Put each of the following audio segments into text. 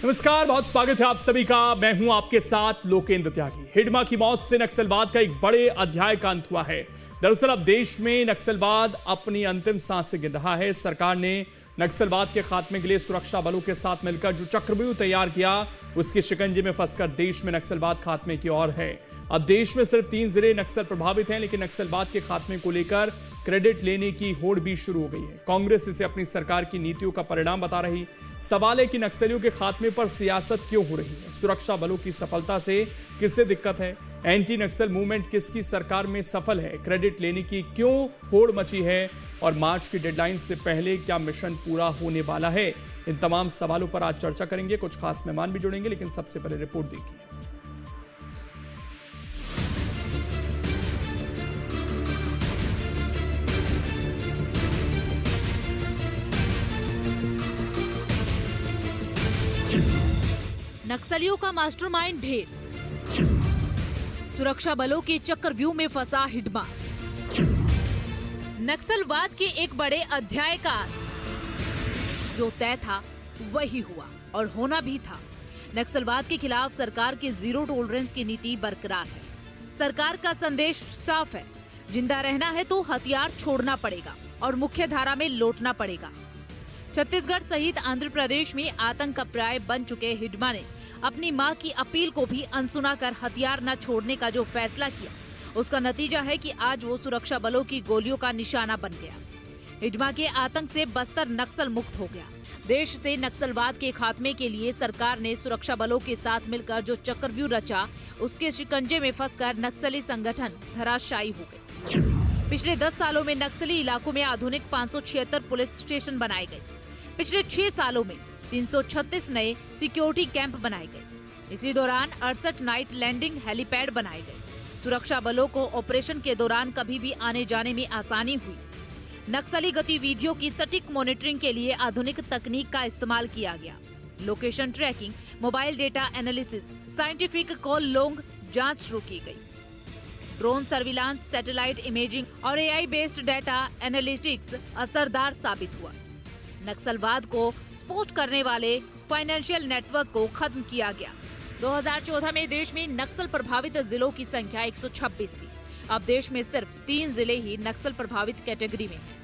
नमस्कार, बहुत स्वागत है आप सभी का। मैं हूं आपके साथ लोकेंद्र त्यागी। हिडमा की मौत से नक्सलवाद का एक बड़े अध्याय का अंत हुआ है। दरअसल अब देश में नक्सलवाद अपनी अंतिम सांसें गिन रहा है। सरकार ने नक्सलवाद के खात्मे के लिए सुरक्षा बलों के साथ मिलकर जो चक्रव्यूह तैयार किया, उसके शिकंजे में फंसकर देश में नक्सलवाद खात्मे की ओर है। अब देश में सिर्फ 3 जिले नक्सल प्रभावित हैं, लेकिन नक्सलवाद के खात्मे को लेकर क्रेडिट लेने की होड़ भी शुरू हो गई है। कांग्रेस इसे अपनी सरकार की नीतियों का परिणाम बता रही। सवाल है कि नक्सलियों के खात्मे पर सियासत क्यों हो रही है? सुरक्षा बलों की सफलता से किससे दिक्कत है? एंटी नक्सल मूवमेंट किसकी सरकार में सफल है? क्रेडिट लेने की क्यों होड़ मची है? और मार्च की डेडलाइन से पहले क्या मिशन पूरा होने वाला है? इन तमाम सवालों पर आज चर्चा करेंगे। कुछ खास मेहमान भी जुड़ेंगे, लेकिन सबसे पहले रिपोर्ट देखिए। नक्सलियों का मास्टरमाइंड ढेर, सुरक्षा बलों के चक्रव्यूह में फंसा हिडमा। नक्सलवाद के एक बड़े अध्याय का जो तय था वही हुआ और होना भी था। नक्सलवाद के खिलाफ सरकार की जीरो टॉलरेंस की नीति बरकरार है। सरकार का संदेश साफ है, जिंदा रहना है तो हथियार छोड़ना पड़ेगा और मुख्य धारा में लौटना पड़ेगा। छत्तीसगढ़ सहित आंध्र प्रदेश में आतंक का पर्याय बन चुके हिडमा ने अपनी मां की अपील को भी अनसुना कर हथियार न छोड़ने का जो फैसला किया, उसका नतीजा है कि आज वो सुरक्षा बलों की गोलियों का निशाना बन गया। हिडमा के आतंक से बस्तर नक्सल मुक्त हो गया। देश से नक्सलवाद के खात्मे के लिए सरकार ने सुरक्षा बलों के साथ मिलकर जो चक्रव्यूह रचा, उसके शिकंजे में फंसकर नक्सली संगठन धराशायी हो गए। पिछले 10 सालों में नक्सली इलाकों में आधुनिक 576 पुलिस स्टेशन बनाए गए। पिछले 6 सालों में 336 नए सिक्योरिटी कैंप बनाए गए। इसी दौरान 68 नाइट लैंडिंग हेलीपैड बनाए गए। सुरक्षा बलों को ऑपरेशन के दौरान कभी भी आने जाने में आसानी हुई। नक्सली गतिविधियों की सटीक मॉनिटरिंग के लिए आधुनिक तकनीक का इस्तेमाल किया गया। Location tracking, mobile data analysis, scientific call long जांच शुरू की गई। ड्रोन सर्विलांस, सैटेलाइट इमेजिंग और एआई बेस्ड डेटा एनालिटिक्स असरदार साबित हुआ। नक्सलवाद को सपोर्ट करने वाले फाइनेंशियल नेटवर्क को खत्म किया गया। 2014 में देश में नक्सल प्रभावित जिलों की संख्या 126 थी। अब देश में सिर्फ 3 जिले ही नक्सल प्रभावित कैटेगरी में हैं।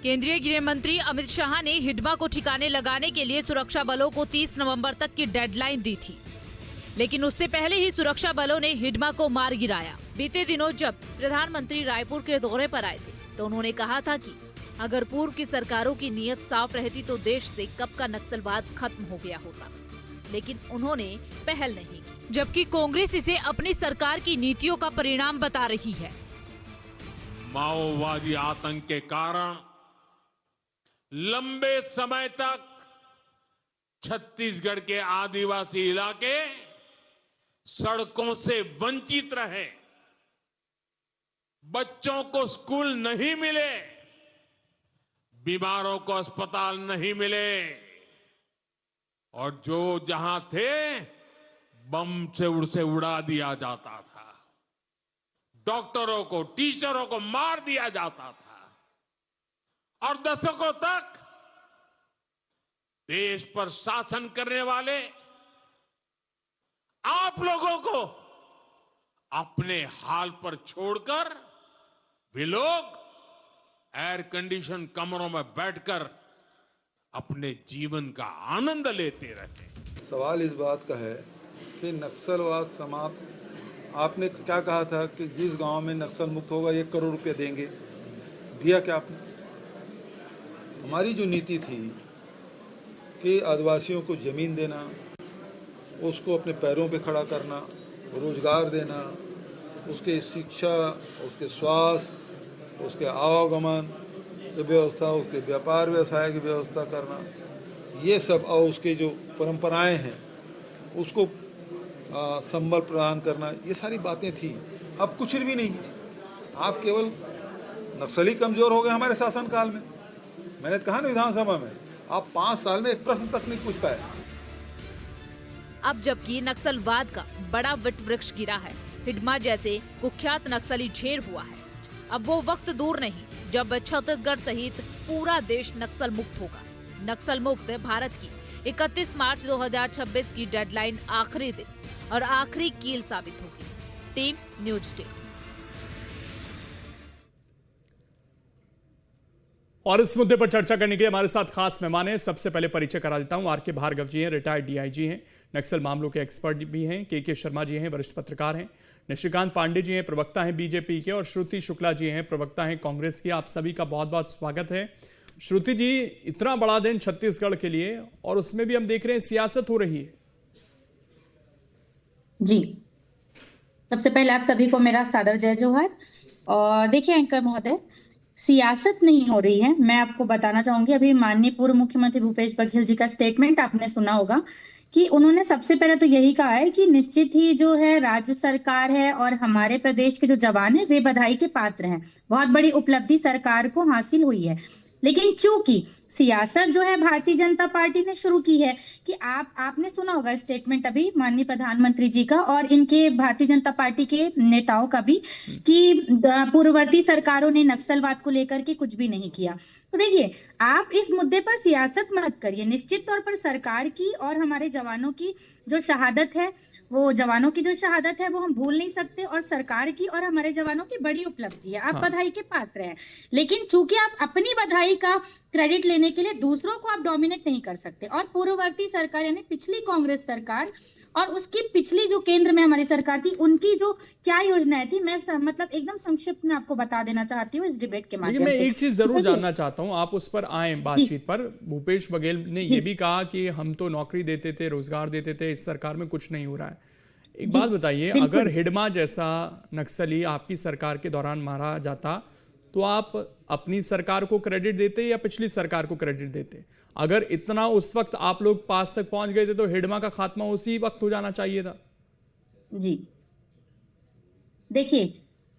केंद्रीय गृह मंत्री अमित शाह ने हिडमा को ठिकाने लगाने के लिए सुरक्षा बलों को 30 नवंबर तक की डेडलाइन दी थी, लेकिन उससे पहले ही सुरक्षा बलों ने हिडमा को मार गिराया। बीते दिनों जब प्रधानमंत्री रायपुर के दौरे पर आए थे, तो उन्होंने कहा था कि अगर पूर्व की सरकारों की नीयत साफ रहती तो देश से कब का नक्सलवाद खत्म हो गया होता, लेकिन उन्होंने पहल नहीं की, जबकि कांग्रेस इसे अपनी सरकार की नीतियों का परिणाम बता रही है। माओवादी आतंक के कारण लंबे समय तक छत्तीसगढ़ के आदिवासी इलाके सड़कों से वंचित रहे। बच्चों को स्कूल नहीं मिले, बीमारों को अस्पताल नहीं मिले, और जो जहां थे बम से उड़ा दिया जाता था। डॉक्टरों को, टीचरों को मार दिया जाता था, और दशकों तक देश पर शासन करने वाले आप लोगों को अपने हाल पर छोड़कर वे लोग एयर कंडीशन कमरों में बैठकर अपने जीवन का आनंद लेते रहे। सवाल इस बात का है कि नक्सलवाद समाप्त, आपने क्या कहा था कि जिस गांव में नक्सल मुक्त होगा 1 करोड़ रुपया देंगे, दिया क्या आपने? हमारी जो नीति थी कि आदिवासियों को ज़मीन देना, उसको अपने पैरों पे खड़ा करना, रोजगार देना, उसके शिक्षा, उसके स्वास्थ्य, उसके आवागमन की व्यवस्था, उसके व्यापार व्यवसाय की व्यवस्था करना, ये सब, और उसके जो परंपराएं हैं उसको संबल प्रदान करना, ये सारी बातें थी। अब कुछ भी नहीं। आप केवल नक्सली कमजोर हो गए हमारे शासनकाल में। मैंने कहा ना विधानसभा में, आप 5 साल में एक प्रश्न तक नहीं पूछ पाए। अब जबकि नक्सलवाद का बड़ा वट वृक्ष गिरा है, हिडमा जैसे कुख्यात नक्सली ढेर हुआ है, अब वो वक्त दूर नहीं जब छत्तीसगढ़ सहित पूरा देश नक्सल मुक्त होगा। नक्सल मुक्त भारत की 31 मार्च 2026 की डेडलाइन आखिरी दिन और आखिरी कील साबित होगी। Team news day. और इस मुद्दे पर चर्चा करने के लिए हमारे साथ खास मेहमान हैं। सबसे पहले परिचय करा देता हूं, आर.के. भार्गव जी हैं, रिटायर्ड डीआईजी हैं, नक्सल मामलों के एक्सपर्ट भी हैं। के शर्मा जी हैं, वरिष्ठ पत्रकार हैं। निशिकांत पांडे जी हैं, प्रवक्ता हैं बीजेपी के। और श्रुति शुक्ला जी हैं, प्रवक्ता हैं कांग्रेस की। आप सभी का बहुत बहुत स्वागत है। श्रुति जी, इतना बड़ा दिन छत्तीसगढ़ के लिए, और उसमें भी हम देख रहे हैं सियासत हो रही है। जी, सबसे पहले आप सभी को मेरा सादर जय जोहार। और देखिए एंकर महोदय, सियासत नहीं हो रही है। मैं आपको बताना चाहूंगी, अभी माननीय पूर्व मुख्यमंत्री भूपेश बघेल जी का स्टेटमेंट आपने सुना होगा कि उन्होंने सबसे पहले तो यही कहा है कि निश्चित ही जो है राज्य सरकार है और हमारे प्रदेश के जो जवान है वे बधाई के पात्र हैं। बहुत बड़ी उपलब्धि सरकार को हासिल हुई है। लेकिन चूंकि सियासत जो है भारतीय जनता पार्टी ने शुरू की है कि आपने सुना होगा स्टेटमेंट अभी माननीय प्रधानमंत्री जी का और इनके भारतीय जनता पार्टी के नेताओं का भी कि पूर्ववर्ती सरकारों ने नक्सलवाद को लेकर के कुछ भी नहीं किया। तो देखिए, आप इस मुद्दे पर सियासत मत करिए। निश्चित तौर पर सरकार की और हमारे जवानों की जो शहादत है, वो जवानों की जो शहादत है वो हम भूल नहीं सकते, और सरकार की और हमारे जवानों की बड़ी उपलब्धि है। आप बधाई के पात्र हैं, लेकिन चूंकि आप अपनी बधाई का क्रेडिट लेने के लिए दूसरों को आप डोमिनेट नहीं कर सकते। और पूर्ववर्ती सरकार यानी पिछली कांग्रेस सरकार और उसकी पिछली जो केंद्र में हमारी सरकार थी, उनकी जो क्या योजनाएं थी, मैं मतलब एकदम संक्षिप्त में आपको बता देना चाहती हूँ इस डिबेट के माध्यम से। मैं एक चीज जरूर जानना चाहता हूं, आप उस पर आए बातचीत पर। भूपेश बघेल ने ये भी कहा कि हम तो नौकरी देते थे, रोजगार देते थे, इस सरकार में कुछ नहीं हो रहा है। एक बात बताइए, अगर हिडमा जैसा नक्सली आपकी सरकार के दौरान मारा जाता तो आप अपनी सरकार को क्रेडिट देते या पिछली सरकार को क्रेडिट देते? अगर इतना उस वक्त आप लोग पास तक पहुंच गए थे तो हिडमा का खात्मा उसी वक्त हो जाना चाहिए था। जी, देखिए,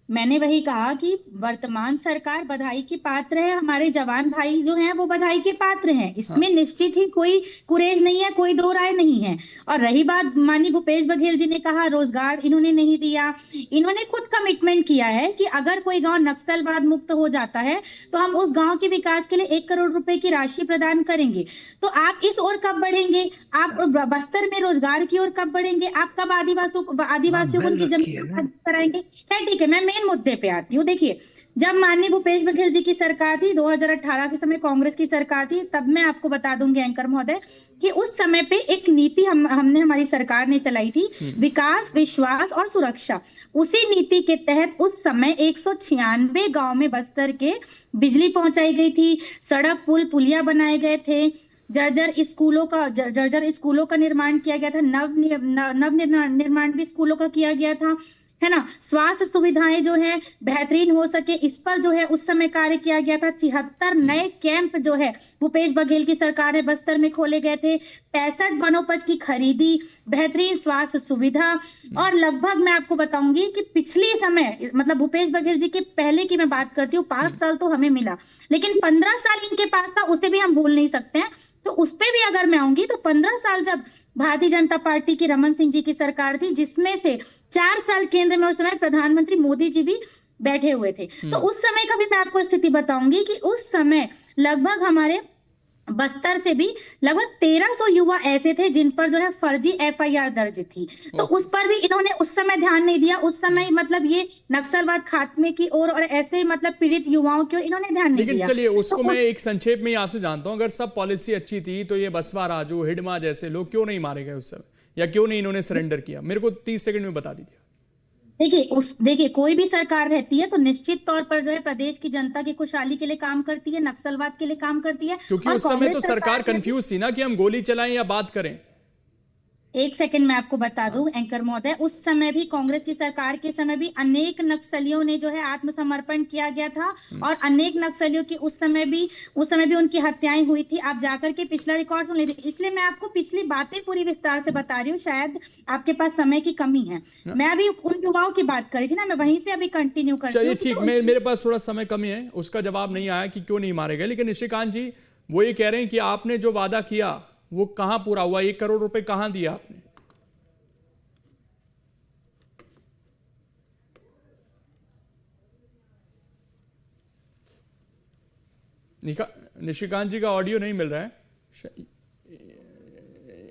मैंने वही कहा कि वर्तमान सरकार बधाई के पात्र है, हमारे जवान भाई जो हैं वो बधाई के पात्र हैं। इसमें निश्चित ही कोई कुरेज नहीं है, कोई दो राय नहीं है। और रही बात, माननीय भूपेश बघेल जी ने कहा रोजगार इन्होंने नहीं दिया। इन्होंने खुद कमिटमेंट किया है कि अगर कोई गांव नक्सलवाद मुक्त हो जाता है तो हम उस गांव के विकास के लिए 1 करोड़ रुपए की राशि प्रदान करेंगे। तो आप इस ओर कब बढ़ेंगे? आप बस्तर में रोजगार की ओर कब बढ़ेंगे? आप कब आदिवासियों को उनकी जमीन कराएंगे? ठीक है, मैं मेन मुद्दे पे आती हूँ। देखिए, जब माननीय भूपेश बघेल जी की सरकार थी, 2018 के समय कांग्रेस की सरकार थी, तब मैं आपको बता दूंगी एंकर महोदय कि उस समय पे एक नीति हमने हमारी सरकार ने चलाई थी, विकास, विश्वास और सुरक्षा। उसी नीति के तहत उस समय 196 गांव में बस्तर के बिजली पहुंचाई गई थी, सड़क पुल पुलिया बनाए गए थे, जर्जर स्कूलों का निर्माण किया गया था, नव निर्माण भी स्कूलों का किया गया था, है ना। स्वास्थ्य सुविधाएं जो है बेहतरीन हो सके, इस पर जो है उस समय कार्य किया गया था। 76 नए कैंप जो है भूपेश बघेल की सरकार में बस्तर में खोले गए थे। 65 वनोपज की खरीदी, बेहतरीन स्वास्थ्य सुविधा। और लगभग मैं आपको बताऊंगी कि पिछले समय, मतलब भूपेश बघेल जी के पहले की मैं बात करती हूँ, 5 साल तो हमें मिला, लेकिन 15 साल इनके पास था, उसे भी हम भूल नहीं सकते हैं। तो उस पे भी अगर मैं आऊंगी तो 15 साल जब भारतीय जनता पार्टी की रमन सिंह जी की सरकार थी, जिसमें से 4 साल केंद्र में उस समय प्रधानमंत्री मोदी जी भी बैठे हुए थे, तो उस समय का भी मैं आपको स्थिति बताऊंगी कि उस समय लगभग हमारे बस्तर से भी लगभग 1300 युवा ऐसे थे जिन पर जो है फर्जी एफआईआर दर्ज थी। तो उस पर भी इन्होंने उस समय ध्यान नहीं दिया। उस समय मतलब ये नक्सलवाद खात्मे की ओर और ऐसे मतलब पीड़ित युवाओं की ओर इन्होंने ध्यान नहीं दिया। चलिए, उसको तो मैं एक संक्षेप में आपसे जानता हूं, अगर सब पॉलिसी अच्छी थी तो ये बसवा राजू, हिडमा जैसे लोग क्यों नहीं मारे गए उस समय, या क्यों नहीं इन्होंने सरेंडर किया? मेरे को 30 सेकंड में बता दीजिए। देखिए कोई भी सरकार रहती है तो निश्चित तौर पर जो है प्रदेश की जनता की खुशहाली के लिए काम करती है, नक्सलवाद के लिए काम करती है। क्योंकि उस समय तो सरकार कंफ्यूज थी ना कि हम गोली चलाएं या बात करें। एक सेकंड में आपको बता दूं एंकर महोदय, उस समय भी कांग्रेस की सरकार के समय भी अनेक नक्सलियों ने जो है आत्मसमर्पण किया गया था और अनेक नक्सलियों की उस समय भी उनकी हत्याएं हुई थी। आप जाकर के पिछला रिकॉर्ड सुन लीजिए। इसलिए मैं आपको पिछली बातें पूरी विस्तार से बता रही हूँ, शायद आपके पास समय की कमी है। मैं अभी उन युवाओं की बात करी थी ना, मैं वहीं से अभी कंटिन्यू करती हूँ। ठीक, मेरे पास थोड़ा समय कमी है, उसका जवाब नहीं आया कि क्यों नहीं मारे गए। लेकिन निशिकांत जी वो ये कह रहे हैं कि आपने जो वादा किया वो कहां पूरा हुआ? 1 करोड़ रुपए कहां दिया आपने? निशिकांत जी का ऑडियो नहीं मिल रहा है।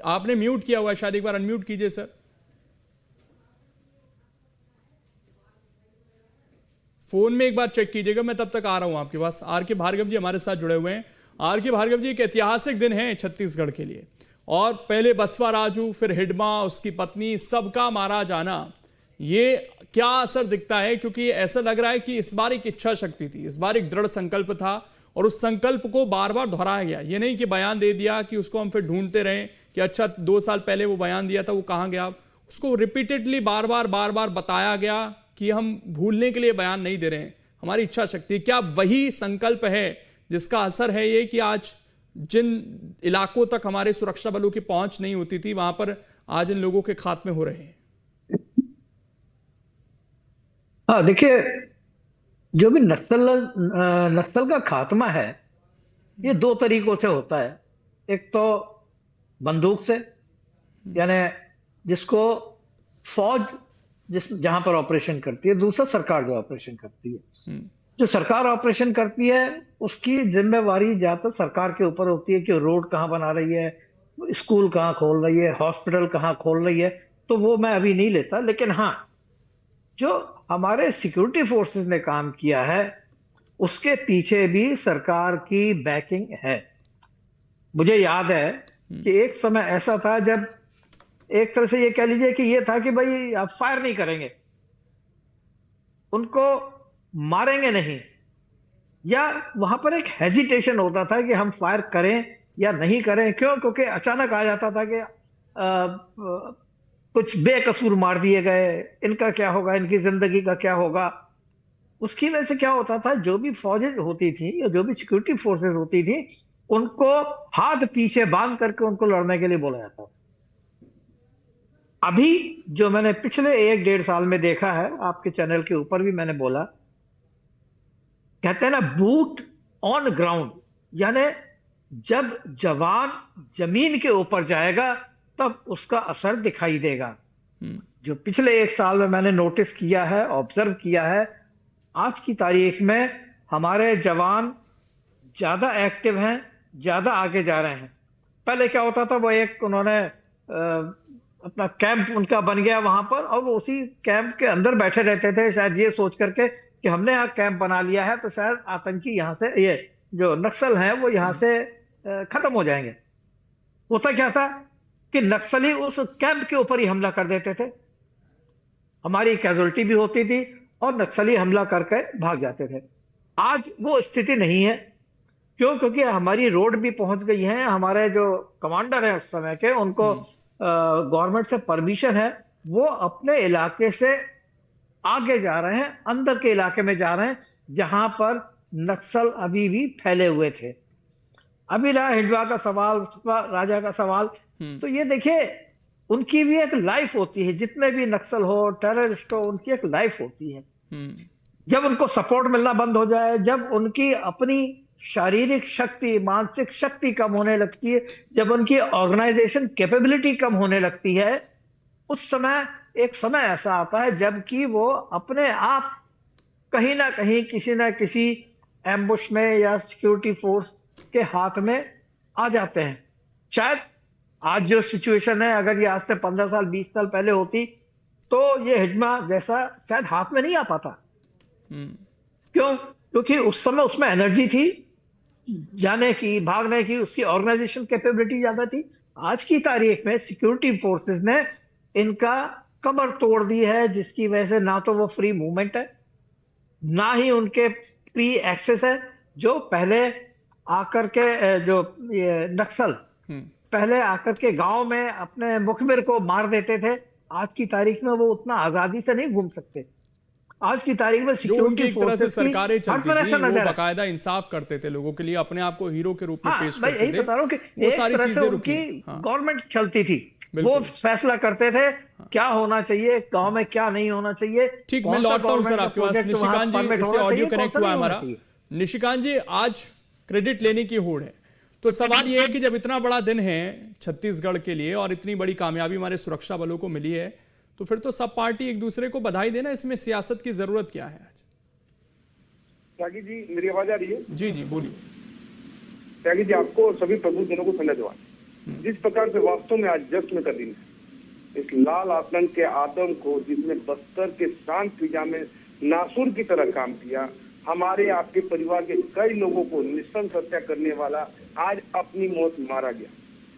आपने म्यूट किया हुआ है, शायद एक बार अनम्यूट कीजिए सर। फोन में एक बार चेक कीजिएगा, मैं तब तक आ रहा हूं आपके पास। आर के भार्गव जी हमारे साथ जुड़े हुए हैं। आर के भार्गव जी, एक ऐतिहासिक दिन है छत्तीसगढ़ के लिए, और पहले बसवा राजू, फिर हिडमा, उसकी पत्नी, सबका मारा जाना, ये क्या असर दिखता है? क्योंकि ऐसा लग रहा है कि इस बार एक इच्छा शक्ति थी, इस बार एक दृढ़ संकल्प था, और उस संकल्प को बार बार दोहराया गया। ये नहीं कि बयान दे दिया कि उसको हम फिर ढूंढते रहे कि अच्छा 2 साल पहले वो बयान दिया था, वो कहाँ गया। उसको रिपीटेडली बार बार बताया गया कि हम भूलने के लिए बयान नहीं दे रहे हैं, हमारी इच्छा शक्ति। क्या वही संकल्प है जिसका असर है ये कि आज जिन इलाकों तक हमारे सुरक्षा बलों की पहुंच नहीं होती थी, वहां पर आज इन लोगों के खात्मे हो रहे हैं? हाँ, देखिए, जो भी नक्सल का खात्मा है, ये 2 तरीकों से होता है। एक तो बंदूक से, यानी जिसको फौज जहां पर ऑपरेशन करती है, दूसरा सरकार जो ऑपरेशन करती है। जो सरकार ऑपरेशन करती है उसकी जिम्मेवारी ज्यादातर सरकार के ऊपर होती है कि रोड कहाँ बना रही है, स्कूल कहाँ खोल रही है, हॉस्पिटल कहाँ खोल रही है, तो वो मैं अभी नहीं लेता। लेकिन हाँ, जो हमारे सिक्योरिटी फोर्सेस ने काम किया है उसके पीछे भी सरकार की बैकिंग है। मुझे याद है कि एक समय ऐसा था जब एक तरह से ये कह लीजिए कि ये था कि भाई आप फायर नहीं करेंगे, उनको मारेंगे नहीं, या वहां पर एक हेजिटेशन होता था कि हम फायर करें या नहीं करें। क्यों? क्योंकि अचानक आ जाता था कि कुछ बेकसूर मार दिए गए, इनका क्या होगा, इनकी जिंदगी का क्या होगा। उसकी वजह से क्या होता था, जो भी फौजें होती थी या जो भी सिक्योरिटी फोर्सेस होती थी, उनको हाथ पीछे बांध करके उनको लड़ने के लिए बोला जाता। अभी जो मैंने पिछले 1-1.5 साल में देखा है, आपके चैनल के ऊपर भी मैंने बोला, कहते हैं ना बूट ऑन ग्राउंड, यानी जब जवान जमीन के ऊपर जाएगा तब उसका असर दिखाई देगा। जो पिछले 1 साल में मैंने नोटिस किया है, ऑब्जर्व किया है, आज की तारीख में हमारे जवान ज्यादा एक्टिव हैं, ज्यादा आगे जा रहे हैं। पहले क्या होता था, वो एक उन्होंने अपना कैंप उनका बन गया वहां पर, और वो उसी कैंप के अंदर बैठे रहते थे, शायद ये सोच करके कि हमने यहाँ कैंप बना लिया है तो शायद आतंकी यहाँ से, ये जो नक्सल हैं वो यहाँ से खत्म हो जाएंगे। होता क्या था कि नक्सली उस कैंप के ऊपर ही हमला कर देते थे, हमारी कैजुअल्टी भी होती थी और नक्सली हमला करके भाग जाते थे। आज वो स्थिति नहीं है। क्यों? क्योंकि हमारी रोड भी पहुंच गई है, हमारे जो कमांडर हैं उस समय के, उनको गवर्नमेंट से परमिशन है, वो अपने इलाके से आगे जा रहे हैं, अंदर के इलाके में जा रहे हैं जहां पर नक्सल अभी भी फैले हुए थे। अभी रहा हिडवा का सवाल, राजा का सवाल, तो ये देखिए उनकी भी एक लाइफ होती है, जितने भी नक्सल हो, टेररिस्ट हो, उनकी एक लाइफ होती है। जब उनको सपोर्ट मिलना बंद हो जाए, जब उनकी अपनी शारीरिक शक्ति, मानसिक शक्ति कम होने लगती है, जब उनकी ऑर्गेनाइजेशन कैपेबिलिटी कम होने लगती है, उस समय एक समय ऐसा आता है जबकि वो अपने आप कहीं ना कहीं किसी ना किसी एम्बुश में या सिक्योरिटी फोर्स के हाथ में आ जाते हैं। शायद आज जो सिचुएशन है, अगर ये आज से 15 साल 20 साल पहले होती तो ये हिडमा जैसा शायद हाथ में नहीं आ पाता। क्यों? क्योंकि उस समय उसमें एनर्जी थी जाने की, भागने की, उसकी ऑर्गेनाइजेशन कैपेबिलिटी ज्यादा थी। आज की तारीख में सिक्योरिटी फोर्सेस ने इनका कमर तोड़ दी है, जिसकी वजह से ना तो वो फ्री मूवमेंट है, ना ही उनके फ्री एक्सेस है। जो पहले आकर के जो ये नक्सल पहले आकर के गांव में अपने मुखबिर को मार देते थे, आज की तारीख में वो उतना आजादी से नहीं घूम सकते। आज की तारीख में सिक्योरिटी फोर्सेस सरकारें चलती थी, वो बाकायदा इंसाफ करते थे लोगों के लिए, अपने आप को हीरो के रूप में पेश करते थे। यही बता रहा हूं कि वो सारी चीजें रुकी, गवर्नमेंट चलती थी, वो फैसला करते थे क्या होना चाहिए, गांव में क्या नहीं होना चाहिए। ठीक, मैं लौटता हूं सर आपके पास। निशिकांत जी, इससे ऑडियो कनेक्ट हुआ हमारा। निशिकांत जी, आज क्रेडिट लेने की होड़ है, तो सवाल यह है कि जब इतना बड़ा दिन है छत्तीसगढ़ के लिए और इतनी बड़ी कामयाबी हमारे सुरक्षा बलों को मिली है, तो फिर तो सब पार्टी एक दूसरे को बधाई देना, इसमें सियासत की जरूरत क्या है आज? त्यागी जी, मेरी आवाज आ रही है? जी जी बोलिए। त्यागी जी, आपको सभी प्रबुद्ध जनों को धन्यवाद। जिस प्रकार से वास्तव में आज जश्न का दिन है, इस लाल आतंक के आदम को जिसने बस्तर के शांत फिजा में नासुर की तरह काम किया, हमारे आपके परिवार के कई लोगों को निस्संस हत्या करने वाला आज अपनी मौत मारा गया।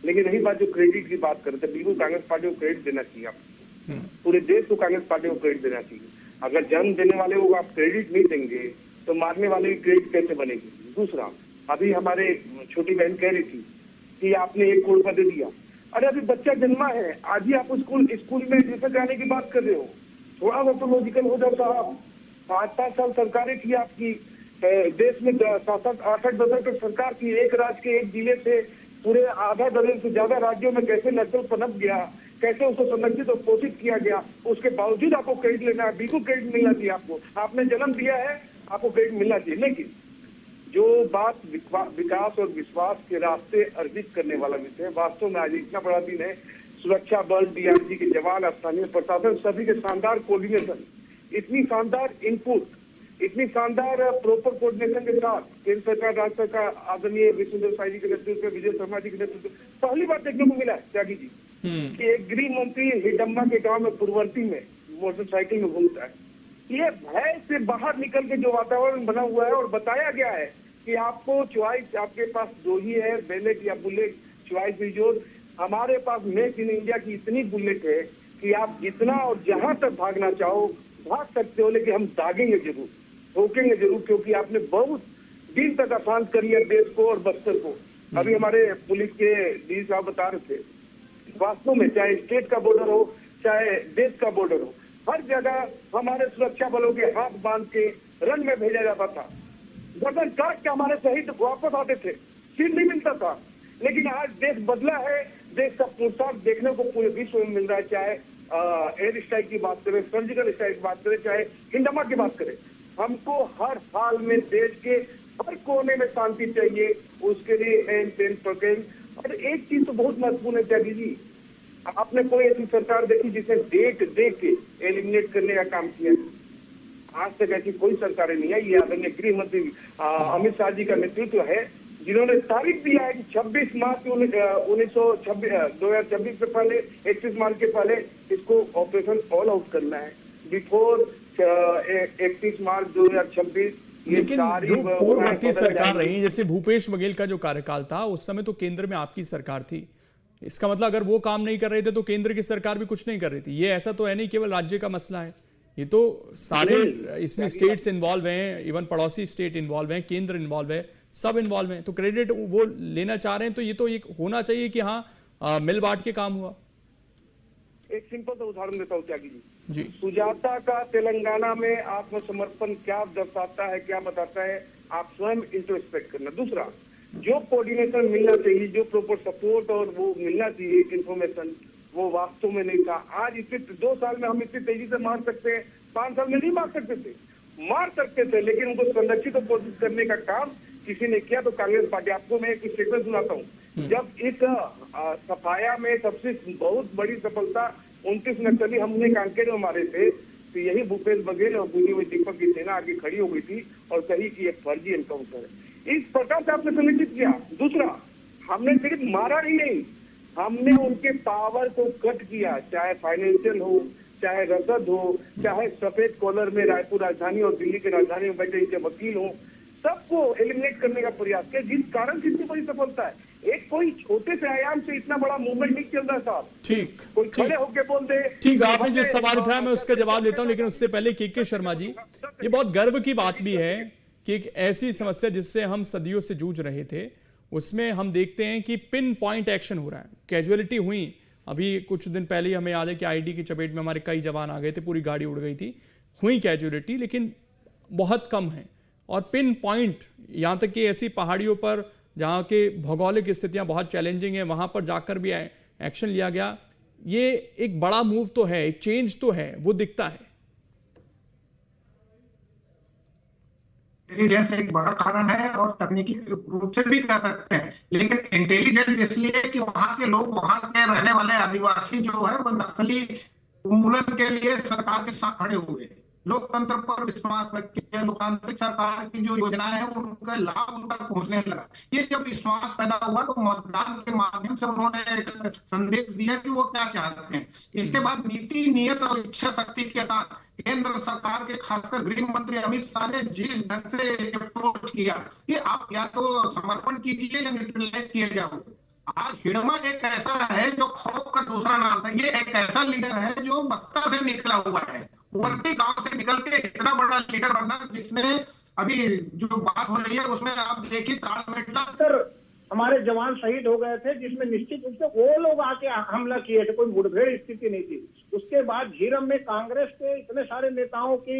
लेकिन रही बात जो क्रेडिट की बात करते, बिल्कुल कांग्रेस पार्टी को क्रेडिट देना चाहिए। आप पूरे देश को कांग्रेस पार्टी को क्रेडिट देना चाहिए। अगर जन्म देने वाले को आप क्रेडिट नहीं देंगे तो मारने वाले की क्रेडिट कैसे बनेगी? दूसरा, अभी हमारे छोटी बहन कह रही थी कि आपने 1 करोड़ रुपया दे दिया। अरे अभी बच्चा जन्मा है, आज ही आप स्कूल में एडमिशन कराने की बात कर रहे हो। थोड़ा बहुत तो लॉजिकल हो जाता है। 5-5 साल सरकारें थी आपकी, देश में 7-8 दशक तक सरकार थी। एक राज्य के एक जिले से पूरे आधा दर्जन से ज्यादा राज्यों में कैसे नक्सल पनप गया, कैसे उसको संरक्षित और पोषित किया गया, उसके बावजूद आपको क्रेडिट लेना है। बिल्कुल क्रेडिट मिलना चाहिए आपको। आपने जन्म दिया है, आपको क्रेडिट मिलना चाहिए। लेकिन जो बात विकास और विश्वास के रास्ते अर्जित करने वाला विषय है, वास्तव में आज इतना बड़ा दिन है। सुरक्षा बल, डीआरजी के जवान, स्थानीय प्रशासन, सभी के शानदार कोऑर्डिनेशन, इतनी शानदार इनपुट, इतनी शानदार प्रॉपर कोऑर्डिनेशन के साथ केंद्र सरकार, राज्य सरकार, आदरणीय विष्णुदेव साई जी के नेतृत्व में, विजय शर्मा जी के नेतृत्व, पहली बार देखने को मिला है त्यागी जी कि एक गृह मंत्री हिडम्बा के गांव में पूर्ववर्ती में मोटरसाइकिल में घूमता है। ये भय से बाहर निकल के जो वातावरण बना हुआ है और बताया गया है कि आपको चॉइस, आपके पास 2 ही है, बैलेट या बुलेट, चॉइस बिजोर। हमारे पास मेक इन इंडिया की इतनी बुलेट है कि आप जितना और जहां तक भागना चाहो भाग सकते हो, लेकिन हम दागेंगे जरूर, ठोकेंगे जरूर, क्योंकि आपने बहुत दिन तक अशांत कर लिया देश को और बस्तर को। अभी हमारे पुलिस के डी साहब बता रहे थे, वास्तव में चाहे स्टेट का बॉर्डर हो चाहे देश का बॉर्डर हो, हर जगह हमारे सुरक्षा बलों के हाथ बांध के रन में भेजा जाता था। गर्दन काट के हमारे शहीद वापस आते थे, सीट नहीं मिलता था। लेकिन आज देश बदला है, देश का पोशाक देखने को पूरे विश्व में मिल रहा है। चाहे एयर स्ट्राइक की बात करें, सर्जिकल स्ट्राइक की बात करें, चाहे हिंडमा की बात करें, हमको हर हाल में देश के हर कोने में शांति चाहिए। उसके लिए एंड और एक चीज तो बहुत महत्वपूर्ण है त्यागी जी, आपने कोई ऐसी सरकार देखी जिसने डेट दे के एलिमिनेट करने का काम किया? आज तक ऐसी कोई सरकारें नहीं है। ये आदरणीय गृह मंत्री अमित शाह जी का नेतृत्व है, जिन्होंने तारीख दिया है कि 26 मार्च 2026 से पहले, 31 मार्च के पहले इसको ऑपरेशन ऑल आउट करना है, बिफोर 31 मार्च 2026। लेकिन जो पूर्ववर्ती सरकार रही, जैसे भूपेश बघेल का जो कार्यकाल था, उस समय तो केंद्र में आपकी सरकार थी। इसका मतलब अगर वो काम नहीं कर रहे थे तो केंद्र की सरकार भी कुछ नहीं कर रही थी। ये ऐसा तो है नहीं केवल राज्य का मसला है, ये तो सारे इसमें स्टेट्स इन्वॉल्व हैं, इवन पड़ोसी स्टेट इन्वॉल्व हैं, केंद्र इन्वॉल्व है, सब इन्वॉल्व हैं। तो क्रेडिट वो लेना चाह रहे हैं तो ये तो एक होना चाहिए कि हाँ मिल बांट के काम हुआ। एक सिंपल सा उदाहरण देता हूँ त्यागी जी। सुजाता का तेलंगाना में आत्मसमर्पण क्या दर्शाता है, क्या बताता है, आप स्वयं इंट्रोस्पेक्ट करना। दूसरा, जो कोऑर्डिनेशन मिलना चाहिए, जो प्रॉपर सपोर्ट और वो मिलना चाहिए इंफॉर्मेशन, वो वास्तव में नहीं था। आज इतने 2 साल में हम इतनी तेजी से मार सकते हैं, 5 साल में नहीं मार सकते थे, लेकिन उनको संरक्षित और कोशिश करने का काम किसी ने किया तो कांग्रेस पार्टी। आपको मैं एक स्टेटमेंट सुनाता हूँ। जब इस सफाया में सबसे बहुत बड़ी सफलता 29 नक्सली हमने कांकेर में मारे थे, तो यही भूपेश बघेल और दीपक की सेना आगे खड़ी हो गई थी और कही कि एक फर्जी एनकाउंटर है। इस प्रकार से आपने संरक्षित किया। दूसरा, हमने सिर्फ मारा ही नहीं, हमने उनके पावर को कट किया, चाहे फाइनेंशियल हो, चाहे रसद हो, चाहे सफेद कॉलर में रायपुर राजधानी और दिल्ली के राजधानी में बैठे इनके वकील हो, सबको एलिमिनेट करने का प्रयास किया, जिस कारण से इतनी बड़ी सफलता है। एक कोई छोटे से आयाम से इतना बड़ा मूवमेंट नहीं चल रहा साहब। ठीक, कोई खड़े होके बोल दे। ठीक, आपने जो सवाल उठाया मैं उसका जवाब देता हूं, लेकिन उससे पहले के शर्मा जी, ये बहुत गर्व की बात भी है कि एक ऐसी समस्या जिससे हम सदियों से जूझ रहे थे, उसमें हम देखते हैं कि पिन पॉइंट एक्शन हो रहा है। कैजुअलिटी हुई, अभी कुछ दिन पहले ही हमें याद है कि आईडी की चपेट में हमारे कई जवान आ गए थे, पूरी गाड़ी उड़ गई थी। हुई कैजुअलिटी, लेकिन बहुत कम है। और पिन पॉइंट, यहाँ तक कि ऐसी पहाड़ियों पर जहाँ के भौगोलिक स्थितियाँ बहुत चैलेंजिंग हैं, वहाँ पर जाकर भी एक्शन लिया गया। ये एक बड़ा मूव तो है, एक चेंज तो है, वो दिखता है। इंटेलिजेंस एक बड़ा कारण है और तकनीकी रूप से भी कर सकते हैं, लेकिन इंटेलिजेंस इसलिए कि वहाँ के लोग, वहाँ के रहने वाले आदिवासी जो है वो नक्सली उन्मूलन के लिए सरकार के साथ खड़े हुए। लोकतंत्र पर विश्वास व्यक्त किया, लोकतांत्रिक सरकार की जो योजनाएं हैं उनका लाभ उन तक पहुंचने लगा। ये जब विश्वास पैदा हुआ तो मतदान के माध्यम से उन्होंने एक संदेश दिया कि वो क्या चाहते हैं। इसके बाद नीति, नियत और इच्छा शक्ति के साथ केंद्र सरकार के खासकर गृह मंत्री अमित शाह ने जिस ढंग से अप्रोच किया कि आप या तो समर्पण कीजिए या न्यूट्रलाइज किए जाओगे। आज हिडमा एक ऐसा है जो खौफ का दूसरा नाम था। ये एक ऐसा लीडर है जो बस्तर से निकला हुआ है, वर्दी गांव से निकल के इतना बड़ा लीडर बनना, जिसने अभी जो बात हो रही है उसमें आप देखिए तालमेटला हमारे जवान शहीद हो गए थे, जिसमें निश्चित रूप से वो लोग आके हमला किए थे, कोई मुठभेड़ स्थिति नहीं थी। उसके बाद झीरम में कांग्रेस के इतने सारे नेताओं की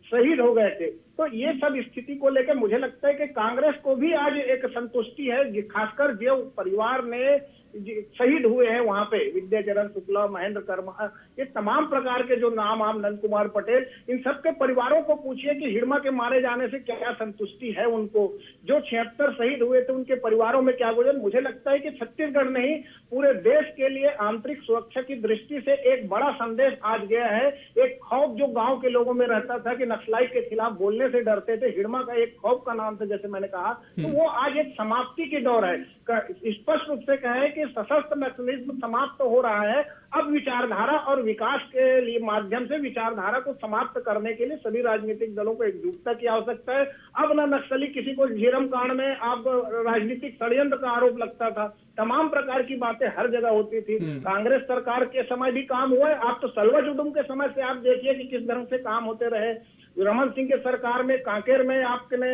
शहीद हो गए थे। तो ये सब स्थिति को लेकर मुझे लगता है कि कांग्रेस को भी आज एक संतुष्टि है, खासकर जो परिवार ने शहीद हुए हैं वहां पे, विद्याचरण शुक्ला, महेंद्र कर्मा, ये तमाम प्रकार के जो नाम आप, नंद कुमार पटेल, इन सबके परिवारों को पूछिए कि हिडमा के मारे जाने से क्या संतुष्टि है उनको। जो 76 शहीद हुए थे उनके परिवारों में क्या गुजर। मुझे लगता है कि छत्तीसगढ़ नहीं पूरे देश के लिए आंतरिक सुरक्षा की दृष्टि से एक बड़ा संदेश आज गया है। एक खौफ जो गांव के लोगों में रहता था कि नक्सलाइट के खिलाफ बोलने से डरते थे, हिडमा का एक खौफ का नाम था जैसे मैंने कहा, तो वो आज एक समाप्ति की दौर है। स्पष्ट रूप से कहें कि सशस्त्र नक्सलिज्म समाप्त तो हो रहा है। अब विचारधारा और विकास के लिए माध्यम से विचारधारा को समाप्त करने के लिए सभी राजनीतिक दलों को एकजुटता की आवश्यकता है। अब न नक्सली किसी को झीरम कांड में आप राजनीतिक षड्यंत्र का आरोप लगता था, तमाम प्रकार की बातें हर जगह होती थी। कांग्रेस सरकार के समय भी काम हुआ है। आप तो सलवा जुडुम के समय से आप देखिए कि किस ढंग से काम होते रहे। रमन सिंह के सरकार में कांकेर में आपने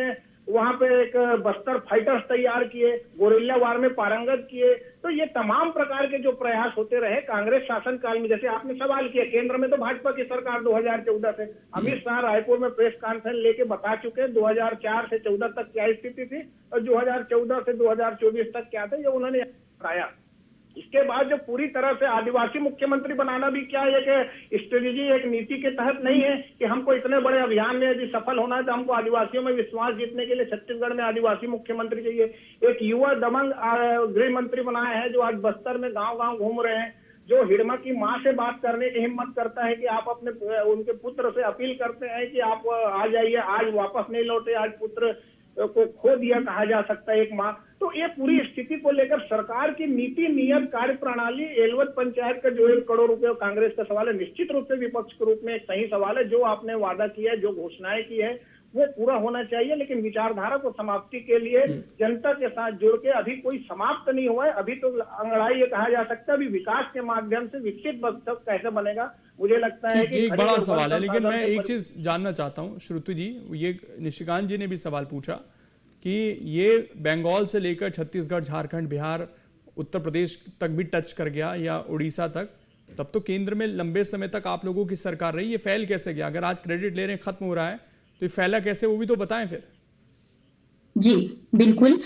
वहां पे एक बस्तर फाइटर्स तैयार किए, गोरिल्ला वार में पारंगत किए। तो ये तमाम प्रकार के जो प्रयास होते रहे कांग्रेस शासनकाल में। जैसे आपने सवाल किया, केंद्र में तो भाजपा की सरकार 2014 से, अमित शाह रायपुर में प्रेस कॉन्फ्रेंस लेके बता चुके 2004 से 14 तक क्या स्थिति थी और 2014 से 2024 तक क्या था, ये उन्होंने बताया। इसके बाद जो पूरी तरह से आदिवासी मुख्यमंत्री बनाना भी क्या एक स्ट्रेटेजी, एक नीति के तहत नहीं है कि हमको इतने बड़े अभियान में यदि सफल होना है तो हमको आदिवासियों में विश्वास जीतने के लिए छत्तीसगढ़ में आदिवासी मुख्यमंत्री चाहिए। एक युवा दमंग गृह मंत्री बनाए हैं जो आज बस्तर में गांव गांव घूम रहे हैं, जो हिडमा की मां से बात करने की हिम्मत करता है कि आप अपने उनके पुत्र से अपील करते हैं कि आप आ जाइए, आज वापस नहीं लौटे, आज पुत्र को खो दिया कहा जा सकता है एक मां। तो ये पूरी स्थिति को लेकर सरकार की नीति, नियत, कार्य प्रणाली, एलवत पंचायत का जो 1 करोड़ रुपए कांग्रेस का सवाल है, निश्चित रूप से विपक्ष के रूप में एक सही सवाल है। जो आपने वादा किया है, जो घोषणाएं की है, वो पूरा होना चाहिए, लेकिन विचारधारा को समाप्ति के लिए जनता के साथ जुड़ के अभी कोई समाप्त नहीं हुआ है। अभी तो अंगड़ाई ये कहा जा सकता है, अभी विकास के माध्यम से विकसित बस्तर कैसे बनेगा, मुझे लगता है कि एक बड़ा सवाल है। लेकिन मैं एक चीज जानना चाहता हूँ श्रुति जी, ये निशिकांत जी ने भी सवाल पूछा कि ये बंगाल से लेकर छत्तीसगढ़, झारखंड, बिहार, उत्तर प्रदेश तक भी टच कर गया या उड़ीसा तक, तब तो केंद्र में लंबे समय तक आप लोगों की सरकार रही, ये फैल कैसे गया? अगर आज क्रेडिट ले रहे हैं, खत्म हो रहा है, तो ये फैला कैसे, वो भी तो बताएं फिर। जी बिल्कुल।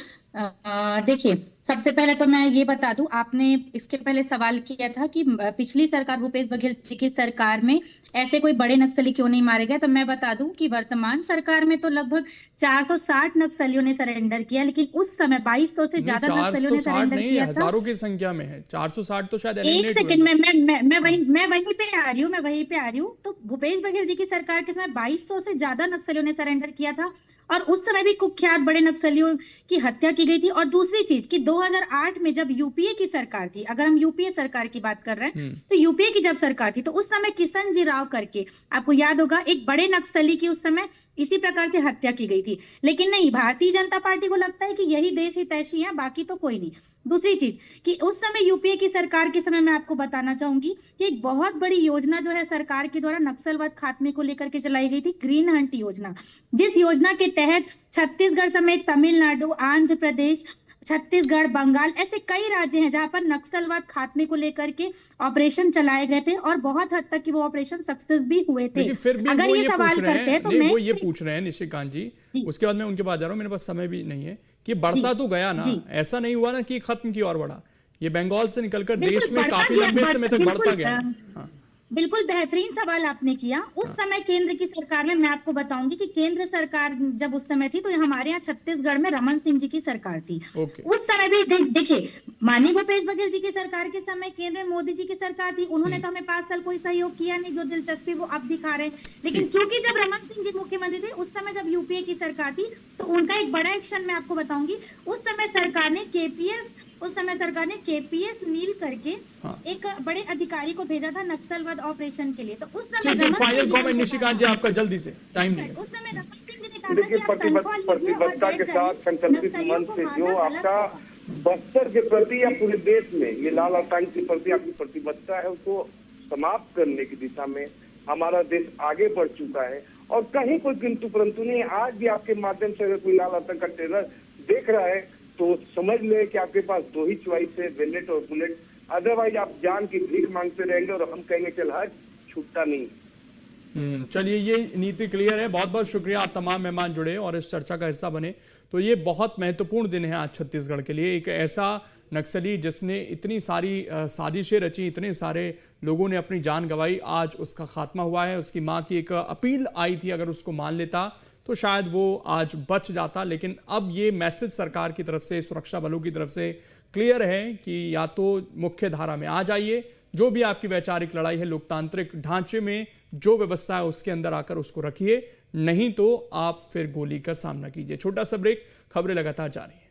देखिए, सबसे पहले तो मैं ये बता दूं, आपने इसके पहले सवाल किया था कि पिछली सरकार, भूपेश बघेल जी की सरकार में ऐसे कोई बड़े नक्सली क्यों नहीं मारे गए। तो मैं बता दूं कि वर्तमान सरकार में तो लगभग 460 नक्सलियों ने सरेंडर किया, लेकिन उस समय 2200 से ज्यादा नक्सलियों ने सरेंडर किया था। हजारों की संख्या में है, 460 तो शायद। एक सेकंड में मैं वहीं पे आ रही हूँ। तो भूपेश बघेल जी की सरकार के समय 2200 से ज्यादा नक्सलियों ने सरेंडर किया था और उस समय भी कुख्यात बड़े नक्सलियों की हत्या की गई थी। और दूसरी चीज कि 2008 में जब यूपीए की सरकार थी, अगर हम यूपीए सरकार की बात कर रहे हैं, तो यूपीए की जब सरकार थी तो उस समय किशन जी राव करके, आपको याद होगा, एक बड़े नक्सली की उस समय इसी प्रकार से हत्या की गई थी। लेकिन नहीं, भारतीय जनता पार्टी को लगता है कि यही देश हितैषी है, बाकी तो कोई नहीं। दूसरी चीज कि उस समय यूपीए की सरकार के समय मैं आपको बताना चाहूंगी कि एक बहुत बड़ी योजना जो है सरकार के द्वारा नक्सलवाद खात्मे को लेकर के चलाई गई थी, ग्रीन हंट योजना, जिस योजना के तहत छत्तीसगढ़ समेत तमिलनाडु, आंध्र प्रदेश, छत्तीसगढ़, बंगाल, ऐसे कई राज्य हैं जहां पर नक्सलवाद खात्मे को लेकर के ऑपरेशन चलाए गए थे और बहुत हद तक की वो ऑपरेशन सक्सेस भी हुए थे। अगर ये सवाल करते हैं तो मैं वो ये पूछ रहे हैं निशिकांत जी, उसके बाद मैं उनके पास जा रहा हूँ, मेरे पास समय भी नहीं है, कि बढ़ता तो गया ना, ऐसा नहीं हुआ ना कि खत्म की ओर बढ़ा, ये बंगाल से निकलकर देश में काफी लंबे समय तक बढ़ता गया। बिल्कुल बेहतरीन सवाल आपने किया। उस समय केंद्र की सरकार में मैं आपको बताऊंगी कि केंद्र सरकार जब उस समय थी तो हमारे यहाँ छत्तीसगढ़ में रमन सिंह जी की सरकार थी। उस समय भी देखिए, माननीय भूपेश बघेल जी की सरकार के समय केंद्र में मोदी जी की सरकार थी, उन्होंने तो हमें 5 साल कोई सहयोग किया नहीं, जो दिलचस्पी वो अब दिखा रहे हैं। लेकिन चूंकि जब रमन सिंह जी मुख्यमंत्री थे, उस समय जब यूपीए की सरकार थी, तो उनका एक बड़ा एक्शन मैं आपको बताऊंगी। उस समय सरकार ने केपीएस नील करके एक बड़े अधिकारी को भेजा था नक्सलवाद ऑपरेशन के लिए। तो उस समय फाइनल कमेंट निशिकांत जी आपका जल्दी से, टाइम नहीं है। उस समय रमन सिंह जी ने कहा था कि आप तनख्वाह लीजिए और प्रतिबद्धता के बैठ साथ जाइए, संकल्पित नक्सलियों मन को से मारना जो गलत आपका है। बस्तर के प्रति या पूरे देश में ये लाल आतंक के प्रति आपकी प्रतिबद्धता है, उसको समाप्त करने की दिशा में हमारा देश आगे बढ़ चुका है। और कहीं कोई किंतु परंतु नहीं। आज भी आपके माध्यम से अगर कोई लाल आतंक का टेरर देख रहा है तो समझ ले कि आपके पास 2 ही चॉइस है, बैलेट और बुलेट। अदरवाइज आप जान की भीख मांगते रहेंगे और हम कहेंगे चल हज छूटता नहीं। चलिए, ये नीति क्लियर है। बहुत बहुत शुक्रिया, आप तमाम मेहमान जुड़े और इस चर्चा का हिस्सा बने। तो ये बहुत महत्वपूर्ण दिन है आज छत्तीसगढ़ के लिए। एक ऐसा नक्सली जिसने इतनी सारी साजिशें रची, इतने सारे लोगों ने अपनी जान गंवाई, आज उसका खात्मा हुआ है। उसकी मां की एक अपील आई थी, अगर उसको मान लेता तो शायद वो आज बच जाता। लेकिन अब ये मैसेज सरकार की तरफ से, सुरक्षा बलों की तरफ से क्लियर है कि या तो मुख्य धारा में आ जाइए, जो भी आपकी वैचारिक लड़ाई है, लोकतांत्रिक ढांचे में जो व्यवस्था है उसके अंदर आकर उसको रखिए, नहीं तो आप फिर गोली का सामना कीजिए। छोटा सा ब्रेक, खबरें लगातार जारी है।